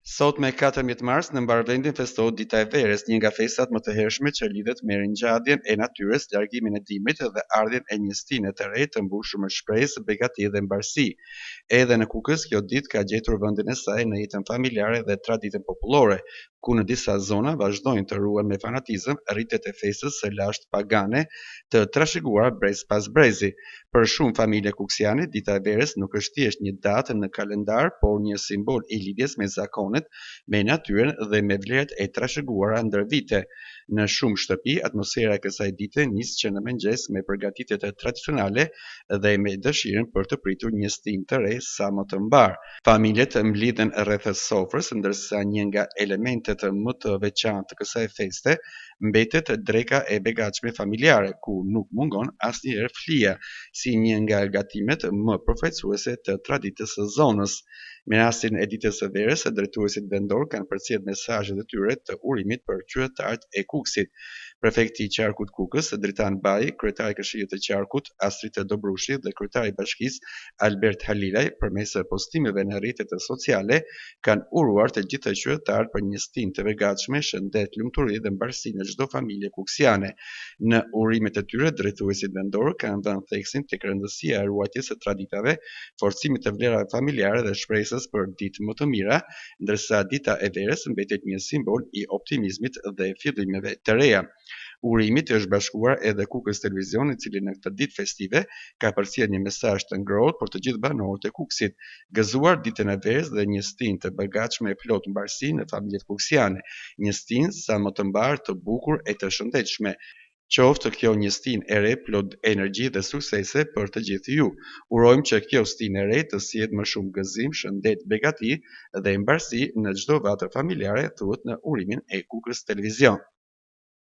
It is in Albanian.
Sot me 14 mars në mbarvendin festohet Dita e Verës, një nga festat më të hershme që lidhet me ringjalljen e natyrës, largimin e dimrit dhe ardhjen e një stine të re të mbushur me shpresë, begati dhe mbarësi. Edhe në Kukës kjo ditë ka gjetur vendin e saj në jetën familjare dhe traditën popullore, ku në disa zona vazhdojnë të ruhen me fanatizëm rritet e festës së lashtë pagane të trashëguar brez pas brezi. Për shumë familje kuksiane, Dita e Verës nuk është thjesht një datë në kalendar, por një simbol i lidhjes me zakonet, me natyrën dhe me vlerat e trashëguara ndër vite. Në shumë shtëpi, atmosfera e kësaj dite nis që në mëngjes me përgatitjet tradicionale dhe me dëshirën për të pritur një stinë të re sa më të mbar. Familjet mblidhen rreth sofrës, ndërsa një nga elementet më të veçantë të kësaj feste mbetet dreka e begatshme familjare, ku nuk mungon asnjëherë flija, si një nga gatimet më përfaqësuese të traditës së zonës. Me rastin e Ditës së Verës, drejtuesit vendor kanë përcjell mesazhet e tyre të urimit për qytetarët e Kukësit. Prefekti i qarkut Kukës, Dritan Baji, kryetari i Këshillit të qarkut Astrid Dobrushi dhe kryetari i bashkisë Albert Halilaj, përmes postimeve në rrjetet sociale, kanë uruar të gjithë qytetarët për një stinë të begatshme, shëndet, lumturi dhe mbarësi në çdo familje kuksiane. Në urimet e tyre, drejtuesit vendor kanë dhënë theksin tek rëndësia e ruajtjes së traditave, forcimit të vlerave familjare dhe shpresës për ditë më të mira, ndërsa Dita e Verës mbetet një simbol i optimizmit dhe fillimeve të reja. Urimi është bashkuar edhe Kukës Televizion, i cili në këtë ditë festive ka përcjell një mesazh të ngrohtë për të gjithë banorët e Kukësit, gëzuar Ditën e Verës dhe një stinë të begatshme e plot mbarësi në familjet kuksiane, një stinë sa më të mbar, të bukur e të shëndetshme. Qoftë kjo një stinë e re plot energji dhe suksese për të gjithë ju. Urojmë që kjo stinë e re të sjellë më shumë gëzim, shëndet, begati dhe mbarësi në çdo vatër familjare, thuhet në urimin e Kukës Televizion.